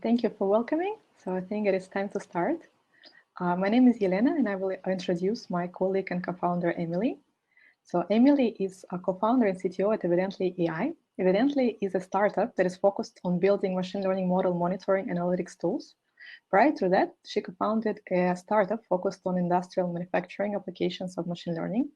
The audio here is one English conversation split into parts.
Thank you for welcoming. So I think it is time to start. My name is Yelena, and I will introduce my colleague and co-founder, Emeli. So Emeli is a co-founder and CTO at Evidently AI. Evidently is a startup that is focused on building machine learning model monitoring analytics tools. Prior to that, she co-founded a startup focused on industrial manufacturing applications of machine learning.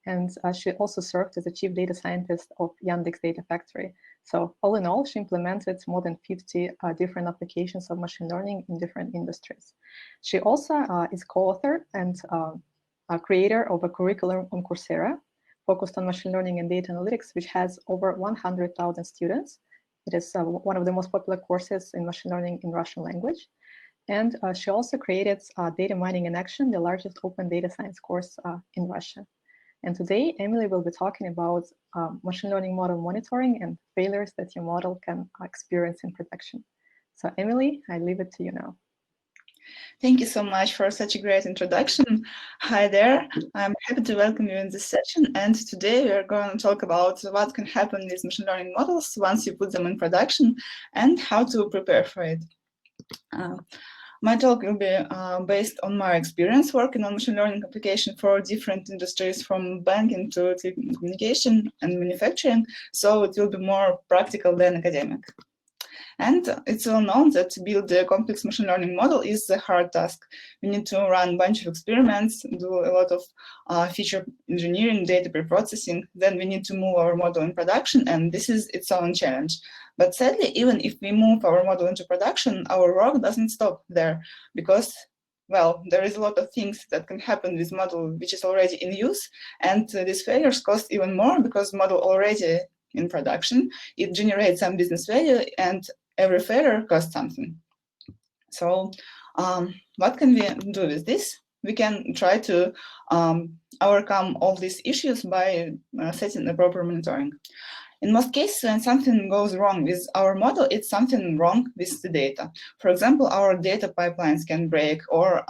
And she also served as a chief data scientist of Yandex Data Factory. So all in all, she implemented more than 50 different applications of machine learning in different industries. She also is co-author and a creator of a curriculum on Coursera focused on machine learning and data analytics, which has over 100,000 students. It is one of the most popular courses in machine learning in Russian language. And she also created Data Mining in Action, the largest open data science course in Russia. And today, Emeli will be talking about machine learning model monitoring and failures that your model can experience in production. So Emeli, I leave it to you now. Thank you so much for such a great introduction. Hi there, I'm happy to welcome you in this session. And today we are going to talk about what can happen with machine learning models once you put them in production and how to prepare for it. My talk will be based on my experience working on machine learning application for different industries from banking to telecommunication and manufacturing, so it will be more practical than academic. And it's well known that to build a complex machine learning model is a hard task. We need to run a bunch of experiments, do a lot of feature engineering, data preprocessing. Then we need to move our model in production, and this is its own challenge. But sadly, even if we move our model into production, our work doesn't stop there because, well, there is a lot of things that can happen with model which is already in use, and these failures cost even more because model already in production, it generates some business value, and every failure costs something. So what can we do with this? We can try to overcome all these issues by setting the proper monitoring. In most cases, when something goes wrong with our model, it's something wrong with the data. For example, our data pipelines can break, or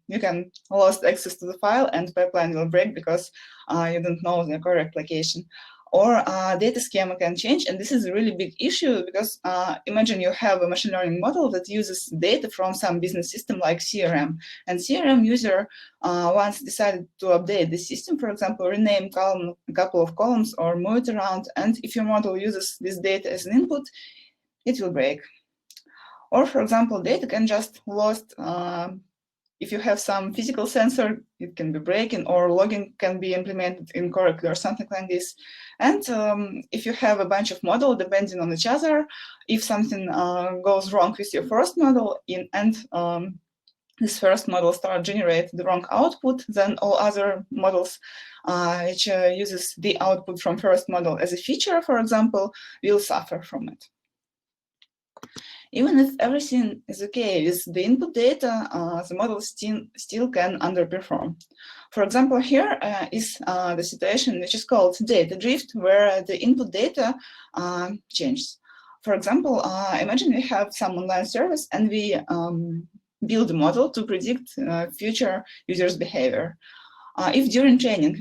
you can lose access to the file and pipeline will break because you don't know the correct location. Or data schema can change, and this is a really big issue because imagine you have a machine learning model that uses data from some business system like CRM, and CRM user once decided to update the system, for example, rename a couple of columns or move it around, and if your model uses this data as an input, it will break. Or, for example, data can just lost. If you have some physical sensor, it can be breaking, or logging can be implemented incorrectly or something like this. And if you have a bunch of models depending on each other, if something goes wrong with your first model and this first model starts generate the wrong output, then all other models which uses the output from first model as a feature, for example, will suffer from it. Even if everything is okay with the input data, the model still can underperform. For example, here is the situation which is called data drift, where the input data changes. For example, imagine we have some online service and we build a model to predict future users' behavior. If during training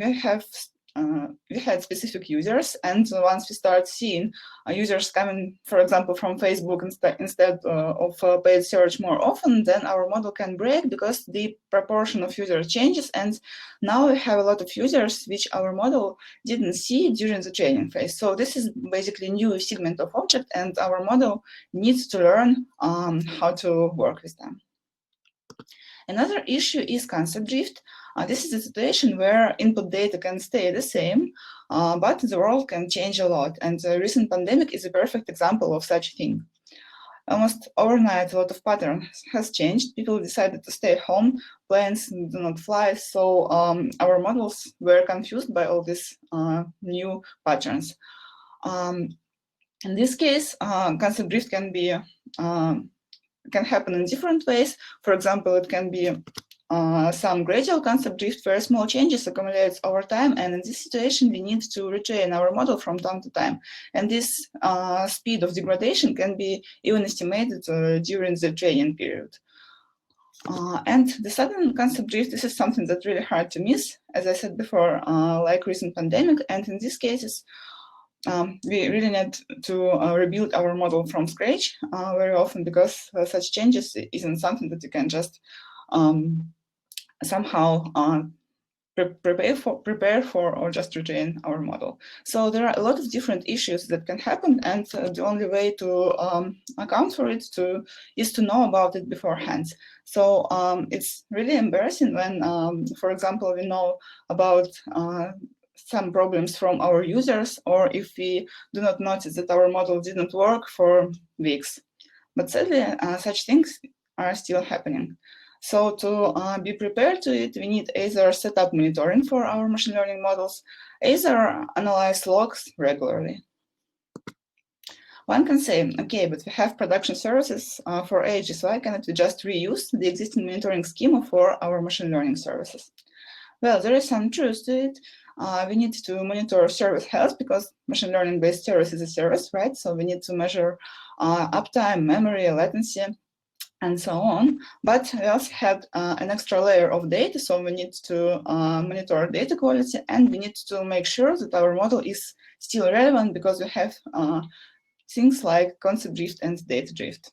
we had specific users, and once we start seeing users coming, for example, from Facebook instead of paid search more often, then our model can break because the proportion of users changes, and now we have a lot of users which our model didn't see during the training phase. So this is basically a new segment of object, and our model needs to learn how to work with them. Another issue is concept drift. This is a situation where input data can stay the same, but the world can change a lot. And the recent pandemic is a perfect example of such a thing. Almost overnight, a lot of patterns has changed. People decided to stay home, planes do not fly, so our models were confused by all these new patterns. In this case, concept drift can happen in different ways. For example, it can be some gradual concept drift where small changes accumulates over time, and in this situation we need to retrain our model from time to time. And this speed of degradation can be even estimated during the training period. And the sudden concept drift, this is something that's really hard to miss, as I said before, like recent pandemic. And in these cases, we really need to rebuild our model from scratch very often, because such changes isn't something that you can just somehow prepare for or just retrain our model. So there are a lot of different issues that can happen, and the only way to account for it is to know about it beforehand. So it's really embarrassing when, for example, we know about some problems from our users, or if we do not notice that our model didn't work for weeks. But sadly, such things are still happening. So to be prepared to it, we need either set up monitoring for our machine learning models, either analyze logs regularly. One can say, okay, but we have production services for ages, why cannot we just reuse the existing monitoring schema for our machine learning services? Well, there is some truth to it. We need to monitor service health, because machine learning-based service is a service, right? So we need to measure uptime, memory, latency, and so on. But we also had an extra layer of data, so we need to monitor data quality, and we need to make sure that our model is still relevant, because we have things like concept drift and data drift.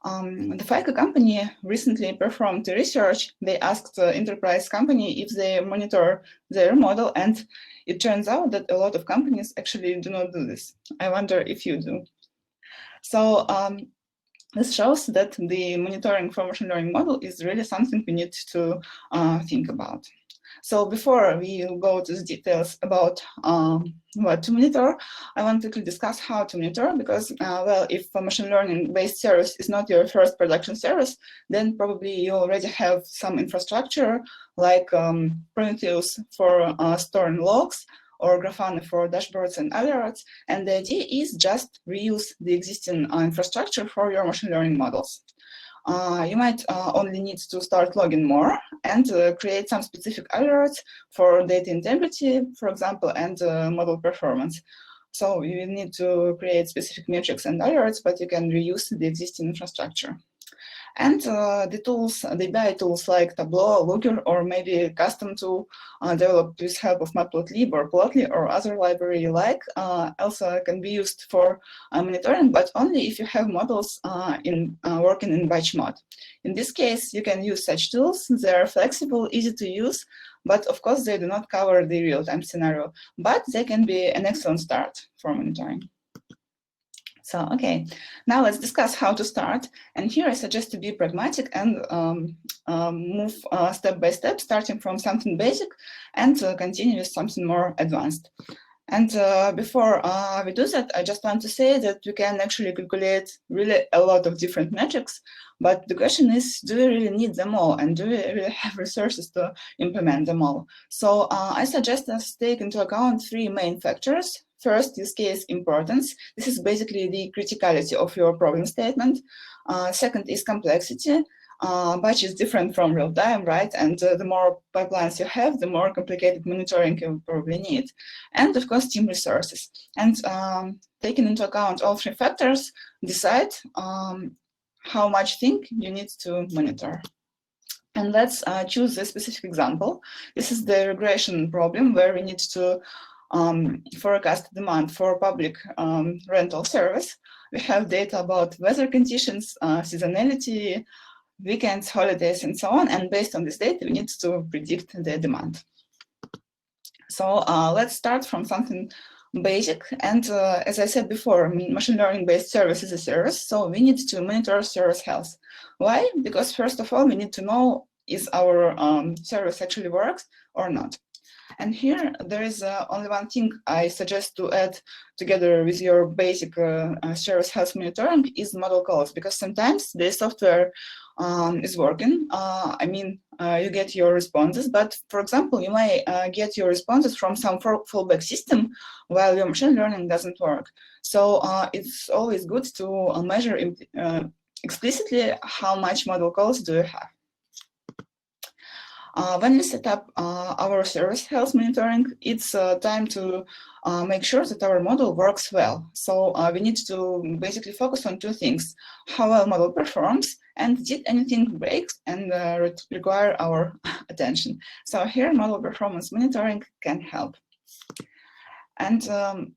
The FICA company recently performed research. They asked the enterprise company if they monitor their model, and it turns out that a lot of companies actually do not do this. I wonder if you do. So this shows that the monitoring for machine learning model is really something we need to think about. So before we go to the details about what to monitor, I want to discuss how to monitor, because, well, if a machine learning-based service is not your first production service, then probably you already have some infrastructure like Prometheus for storing logs, or Grafana for dashboards and alerts. And the idea is just reuse the existing infrastructure for your machine learning models. You might only need to start logging more and create some specific alerts for data integrity, for example, and model performance. So you need to create specific metrics and alerts, but you can reuse the existing infrastructure. And the tools, the BI tools like Tableau, Looker, or maybe a custom tool developed with help of Matplotlib or Plotly or other library you like, also can be used for monitoring, but only if you have models working in batch mode. In this case, you can use such tools. They are flexible, easy to use, but of course they do not cover the real-time scenario, but they can be an excellent start for monitoring. So, okay, now let's discuss how to start. And here I suggest to be pragmatic and move step by step, starting from something basic and continue with something more advanced. And before we do that, I just want to say that we can actually calculate really a lot of different metrics, but the question is, do we really need them all? And do we really have resources to implement them all? So I suggest us take into account three main factors. First, use case importance. This is basically the criticality of your problem statement. Second is complexity. Batch is different from real time, right? And the more pipelines you have, the more complicated monitoring you probably need. And of course, team resources. And taking into account all three factors, decide how much thing you need to monitor. And let's choose a specific example. This is the regression problem where we need to forecast demand for public rental service. We have data about weather conditions, seasonality, weekends, holidays, and so on. And based on this data, we need to predict the demand. So let's start from something basic. And as I said before, machine learning-based service is a service. So we need to monitor service health. Why? Because first of all, we need to know if our service actually works or not. And here, there is only one thing I suggest to add together with your basic service health monitoring is model calls, because sometimes the software is working. I mean, you get your responses, but for example, you may get your responses from some fallback system while your machine learning doesn't work. So it's always good to measure explicitly how much model calls do you have. When we set up our service health monitoring, it's time to make sure that our model works well. So we need to basically focus on two things: how well model performs, and did anything break and require our attention. So here, model performance monitoring can help. And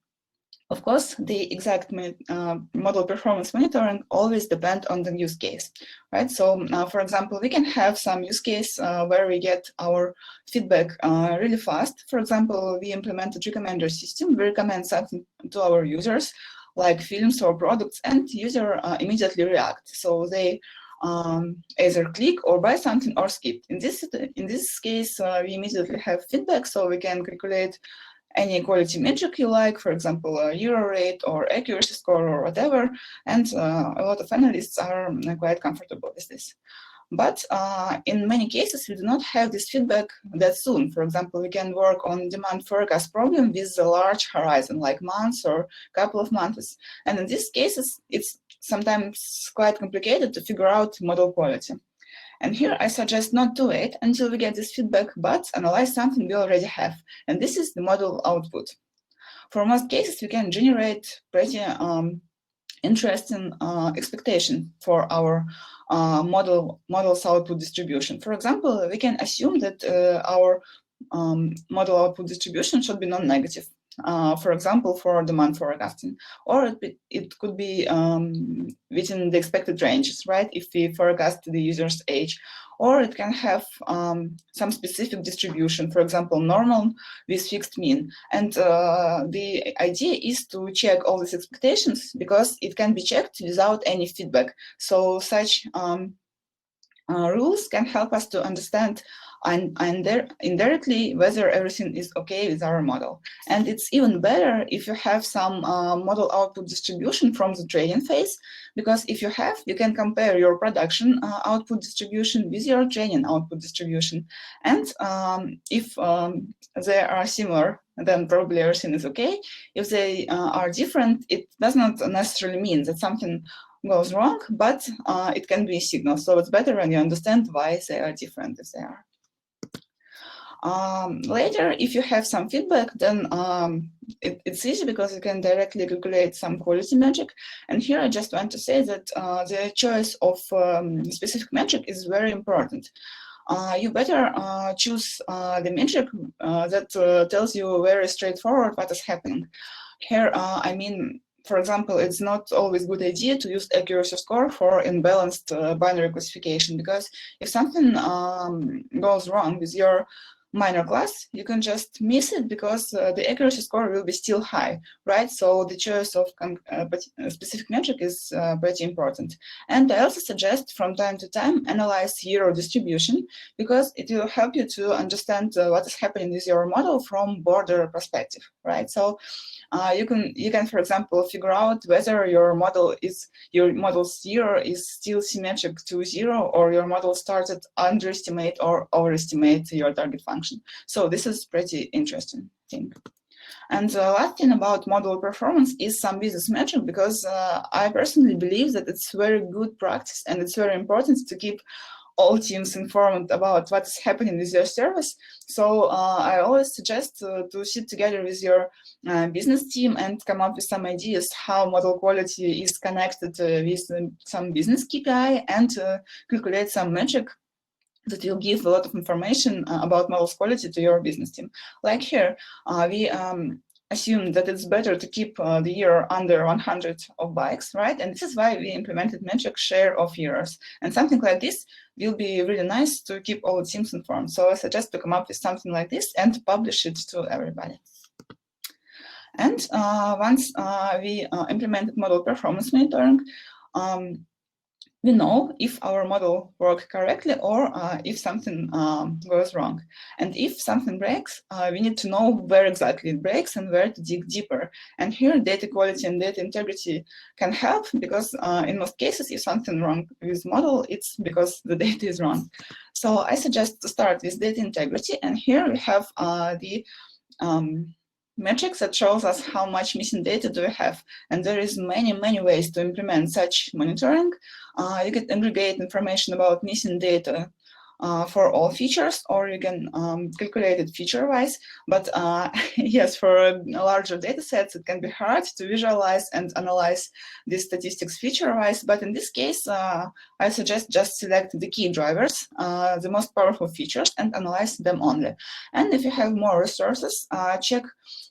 of course, the exact model performance monitoring always depends on the use case, right? So, for example, we can have some use case where we get our feedback really fast. For example, we implemented recommender system. We recommend something to our users, like films or products, and user immediately react. So they either click or buy something or skip. In this case, we immediately have feedback, so we can calculate any quality metric you like, for example, error rate or accuracy score or whatever, and a lot of analysts are quite comfortable with this. But in many cases, we do not have this feedback that soon. For example, we can work on demand forecast problem with a large horizon, like months or couple of months. And in these cases, it's sometimes quite complicated to figure out model quality. And here I suggest not to wait until we get this feedback, but analyze something we already have. And this is the model output. For most cases, we can generate pretty interesting expectation for our model's output distribution. For example, we can assume that our model output distribution should be non-negative. For example, for demand forecasting, or it could be within the expected ranges, right? If we forecast the user's age, or it can have some specific distribution, for example, normal with fixed mean. And the idea is to check all these expectations because it can be checked without any feedback. So such rules can help us to understand and indirectly whether everything is okay with our model. And it's even better if you have some model output distribution from the training phase, because if you have, you can compare your production output distribution with your training output distribution. And if they are similar, then probably everything is okay. If they are different, it does not necessarily mean that something goes wrong, but it can be a signal. So it's better when you understand why they are different if they are. Later, if you have some feedback, then it's easy because you can directly calculate some quality metric. And here I just want to say that the choice of specific metric is very important. You better choose the metric that tells you very straightforward what is happening. Here, I mean, for example, it's not always a good idea to use accuracy score for imbalanced binary classification, because if something goes wrong with your minor class, you can just miss it because the accuracy score will be still high, right? So the choice of specific metric is pretty important. And I also suggest from time to time analyze error distribution, because it will help you to understand what is happening with your model from broader perspective, right? So you can, for example, figure out whether your model's error is still symmetric to 0, or your model started underestimate or overestimate your target function. So this is pretty interesting thing. And the last thing about model performance is some business metric, because I personally believe that it's very good practice and it's very important to keep all teams informed about what's happening with your service. So I always suggest to sit together with your business team and come up with some ideas how model quality is connected with some business KPI, and calculate some metric that will give a lot of information about model's quality to your business team. Like here, we assume that it's better to keep the error under 100 of bikes, right? And this is why we implemented metric share of errors. And something like this will be really nice to keep all the teams informed. So I suggest to come up with something like this and publish it to everybody. And once we implemented model performance monitoring, we know if our model works correctly or if something goes wrong. And if something breaks, we need to know where exactly it breaks and where to dig deeper. And here data quality and data integrity can help, because in most cases, if something wrong with model, it's because the data is wrong. So I suggest to start with data integrity. And here we have the metrics that shows us how much missing data do we have. And there is many ways to implement such monitoring. You can aggregate information about missing data for all features, or you can calculate it feature-wise. But yes, for larger data sets, it can be hard to visualize and analyze these statistics feature-wise. But in this case, I suggest just select the key drivers, the most powerful features, and analyze them only. And if you have more resources, check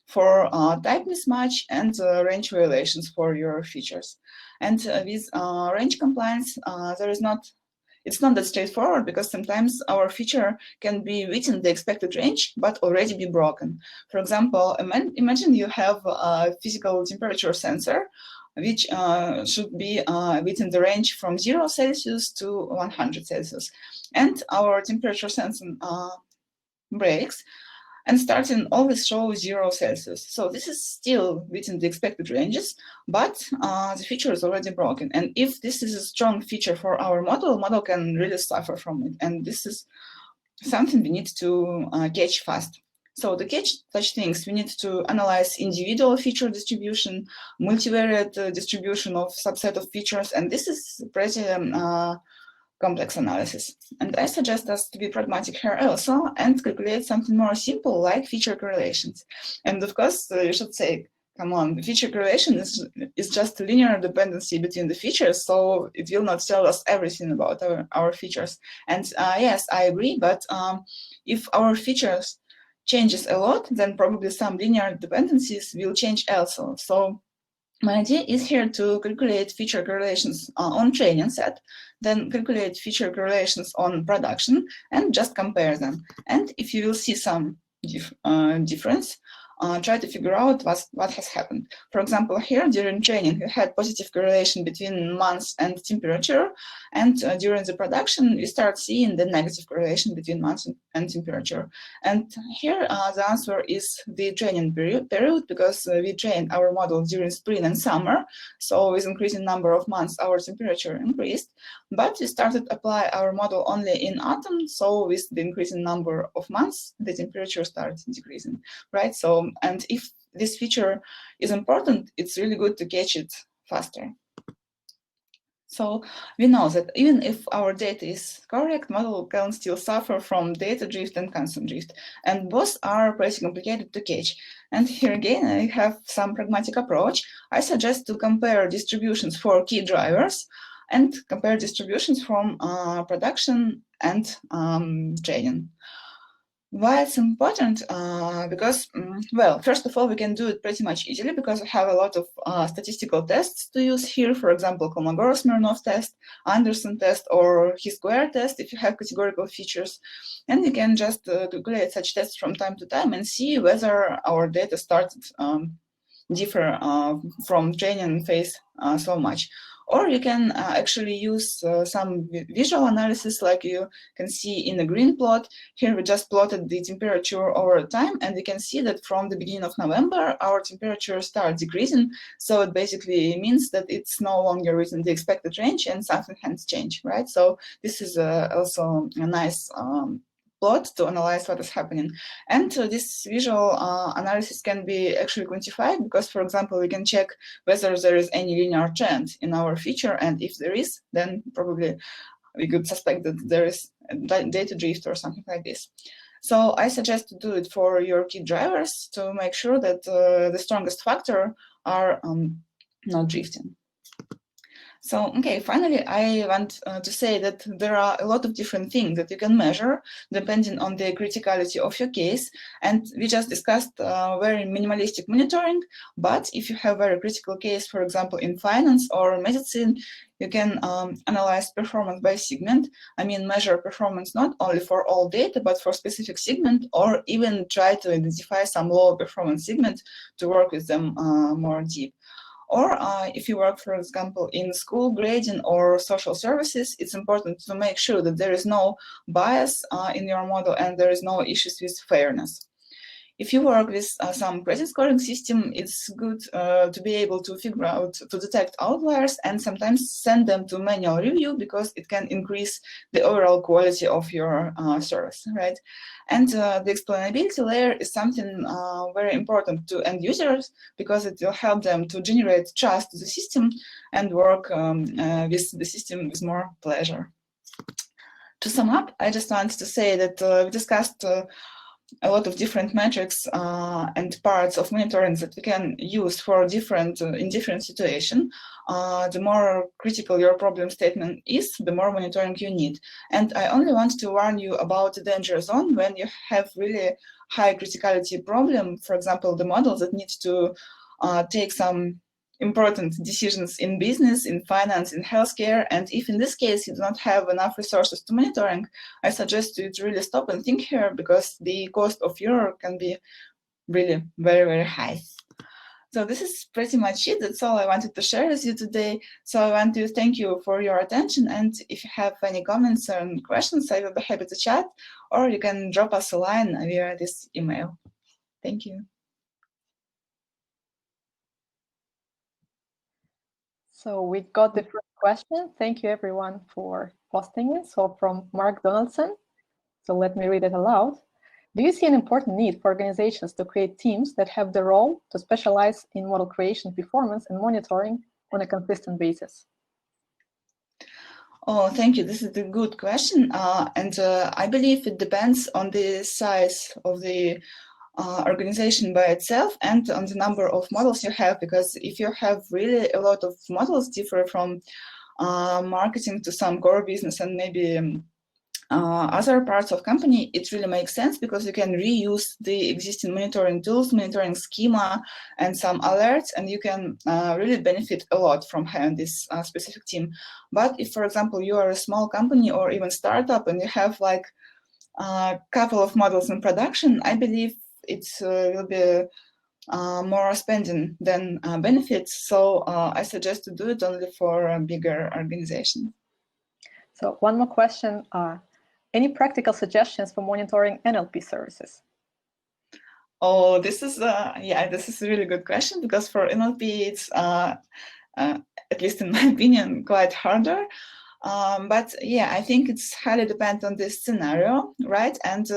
for type mismatch and range violations for your features. And with range compliance, it's not that straightforward, because sometimes our feature can be within the expected range, but already be broken. For example, imagine you have a physical temperature sensor, which should be within the range from 0 Celsius to 100 Celsius. And our temperature sensor breaks, and starting always show 0 Celsius. So this is still within the expected ranges, but the feature is already broken. And if this is a strong feature for our model can really suffer from it. And this is something we need to catch fast. So to catch such things, we need to analyze individual feature distribution, multivariate distribution of subset of features, and this is pretty complex analysis. And I suggest us to be pragmatic here also and calculate something more simple like feature correlations. And of course, you should say, come on, the feature correlation is just a linear dependency between the features, so it will not tell us everything about our features. And yes, I agree, but if our features changes a lot, then probably some linear dependencies will change also. So my idea is here to calculate feature correlations on training set, then calculate feature correlations on production, and just compare them. And if you will see some difference, try to figure out what has happened. For example, here during training, we had positive correlation between months and temperature, and during the production, we start seeing the negative correlation between months and temperature. And here the answer is the training period, because we trained our model during spring and summer, so with increasing number of months, our temperature increased, but we started apply our model only in autumn, so with the increasing number of months, the temperature starts decreasing, right? So, and if this feature is important, it's really good to catch it faster. So we know that even if our data is correct, model can still suffer from data drift and constant drift, and both are pretty complicated to catch. And here again, I have some pragmatic approach. I suggest to compare distributions for key drivers and compare distributions from production and training. Why it's important? Because, well, first of all, we can do it pretty much easily because we have a lot of statistical tests to use here. For example, Kolmogorov-Smirnov test, Anderson test, or chi-square test if you have categorical features. And you can just calculate such tests from time to time and see whether our data started differ from training phase so much. Or you can actually use some visual analysis like you can see in the green plot. Here we just plotted the temperature over time, and you can see that from the beginning of November, our temperature starts decreasing. So it basically means that it's no longer within the expected range and something has changed, right? So this is also a nice plot to analyze what is happening. And this visual analysis can be actually quantified because, for example, we can check whether there is any linear trend in our feature, and if there is, then probably we could suspect that there is data drift or something like this. So I suggest to do it for your key drivers to make sure that the strongest factor are not drifting. So, okay, finally, I want to say that there are a lot of different things that you can measure depending on the criticality of your case. And we just discussed very minimalistic monitoring, but if you have a very critical case, for example, in finance or medicine, you can analyze performance by segment. I mean, measure performance not only for all data, but for specific segment, or even try to identify some low performance segment to work with them more deep. Or if you work, for example, in school grading or social services, it's important to make sure that there is no bias in your model and there is no issues with fairness. If you work with some credit scoring system, it's good to be able to figure out, to detect outliers and sometimes send them to manual review because it can increase the overall quality of your service, right? And the explainability layer is something very important to end users because it will help them to generate trust to the system and work with the system with more pleasure. To sum up, I just wanted to say that we discussed a lot of different metrics and parts of monitoring that we can use for different in different situations. The more critical your problem statement is, the more monitoring you need. And I only want to warn you about the danger zone when you have really high criticality problem. For example, the model that needs to take some important decisions in business, in finance, in healthcare, and if in this case you do not have enough resources to monitoring, I suggest you to really stop and think here, because the cost of error can be really very, very high. So this is pretty much it. That's all I wanted to share with you today. So I want to thank you for your attention, and if you have any comments and questions, I will be happy to chat, or you can drop us a line via this email. Thank you. So we got the first question. Thank you everyone for posting it. So from Mark Donaldson. So let me read it aloud. Do you see an important need for organizations to create teams that have the role to specialize in model creation, performance, and monitoring on a consistent basis? Oh, thank you. This is a good question. And I believe it depends on the size of the organization by itself and on the number of models you have, because if you have really a lot of models differ from marketing to some core business and maybe other parts of company, it really makes sense because you can reuse the existing monitoring tools, monitoring schema, and some alerts, and you can really benefit a lot from having this specific team. But if, for example, you are a small company or even startup and you have like a couple of models in production, I believe it will be more spending than benefits. So I suggest to do it only for a bigger organization. So one more question. Any practical suggestions for monitoring NLP services? Oh, this is this is a really good question, because for NLP it's at least in my opinion quite harder. But yeah, I think it's highly dependent on this scenario, right? And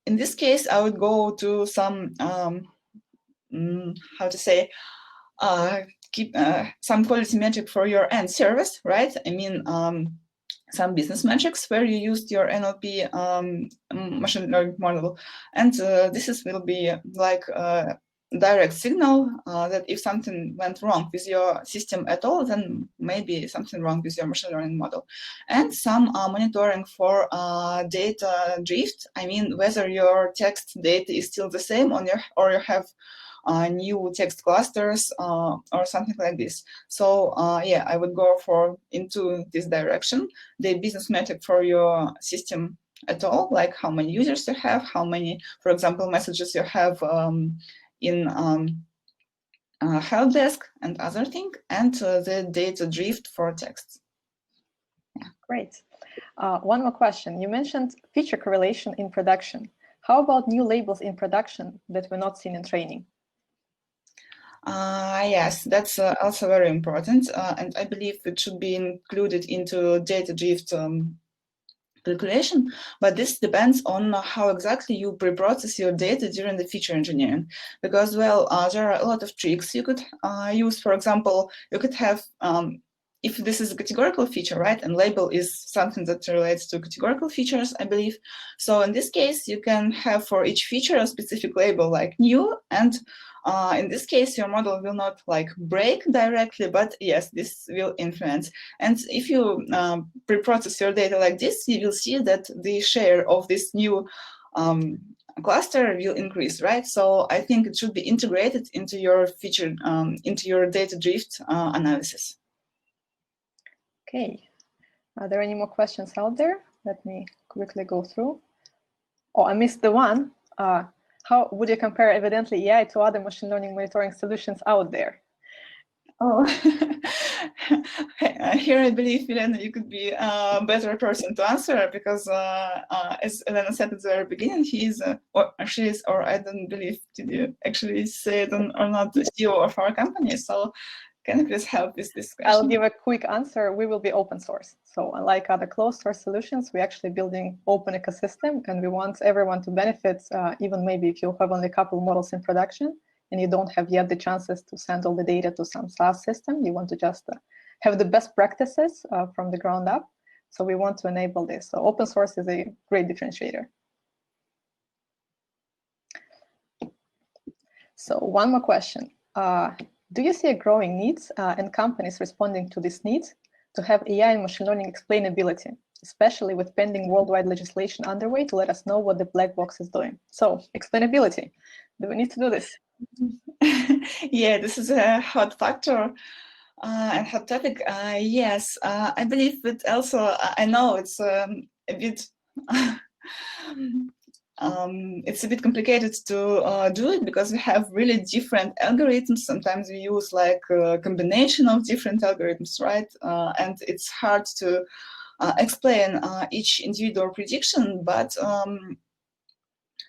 in this case, I would go to some how to say keep some quality metric for your end service, right? I mean, some business metrics where you used your NLP machine learning model, and this will be like a direct signal that if something went wrong with your system at all, then maybe something wrong with your machine learning model. And some monitoring for data drift. I mean, whether your text data is still the same on your, or you have new text clusters or something like this. So yeah, I would go into this direction. The business metric for your system at all, like how many users you have, how many, for example, messages you have in help desk and other thing, and the data drift for text. Yeah. Great. One more question. You mentioned feature correlation in production. How about new labels in production that were not seen in training? Yes, that's also very important, and I believe it should be included into data drift calculation, but this depends on how exactly you pre-process your data during the feature engineering, because, well, there are a lot of tricks you could use. For example, you could have, if this is a categorical feature, right, and label is something that relates to categorical features, I believe. So in this case, you can have for each feature a specific label like new, and in this case, your model will not like break directly, but yes, this will influence. And if you pre-process your data like this, you will see that the share of this new cluster will increase, right? So I think it should be integrated into your feature, into your data drift analysis. Okay. Are there any more questions out there? Let me quickly go through. Oh, I missed the one. How would you compare evidently AI to other machine learning monitoring solutions out there? Oh, here I believe, Elena, you could be a better person to answer, because as Elena said at the very beginning, he is, or she is, or I don't believe, did you actually say it or not, the CEO of our company? So can you please help with this question? I'll give a quick answer. We will be open source. So unlike other closed source solutions, we're actually building open ecosystem, and we want everyone to benefit, even maybe if you have only a couple models in production and you don't have yet the chances to send all the data to some SaaS system, you want to just have the best practices from the ground up. So we want to enable this. So open source is a great differentiator. So one more question. Do you see a growing need and companies responding to this need to have AI and machine learning explainability, especially with pending worldwide legislation underway to let us know what the black box is doing? So explainability, do we need to do this? Yeah, this is a hot factor and hot topic. Yes, I believe it also, I know it's a bit it's a bit complicated to do it because we have really different algorithms. Sometimes we use like a combination of different algorithms, right? And it's hard to explain each individual prediction, but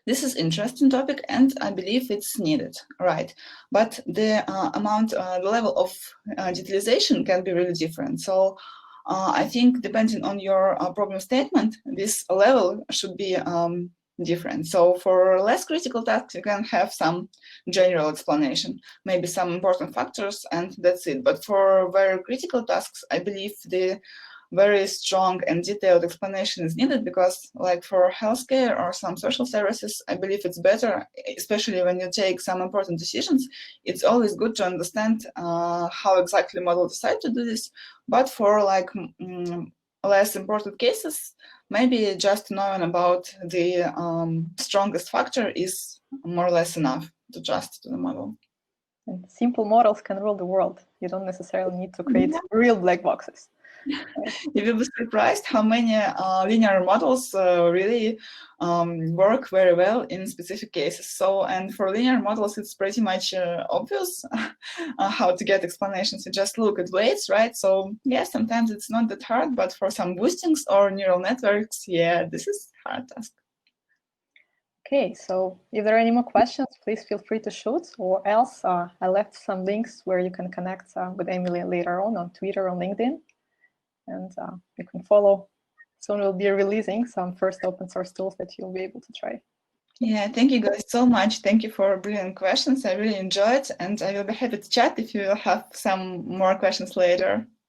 this is interesting topic, and I believe it's needed, right? But the the level of digitalization can be really different. So I think depending on your problem statement, this level should be different. So for less critical tasks, you can have some general explanation, maybe some important factors, and that's it. But for very critical tasks, I believe the very strong and detailed explanation is needed, because like for healthcare or some social services, I believe it's better, especially when you take some important decisions, it's always good to understand how exactly model decide to do this. But for like less important cases, maybe just knowing about the strongest factor is more or less enough to trust to the model. And simple models can rule the world. You don't necessarily need to create real black boxes. You will be surprised how many linear models really work very well in specific cases. So, and for linear models, it's pretty much obvious how to get explanations. You just look at weights, right? So, yeah, sometimes it's not that hard, but for some boostings or neural networks, yeah, this is a hard task. Okay, so if there are any more questions, please feel free to shoot, or else I left some links where you can connect with Emeli later on Twitter or LinkedIn. And you can follow. Soon we'll be releasing some first open source tools that you'll be able to try. Yeah, thank you guys so much. Thank you for brilliant questions. I really enjoyed, and I will be happy to chat if you have some more questions later.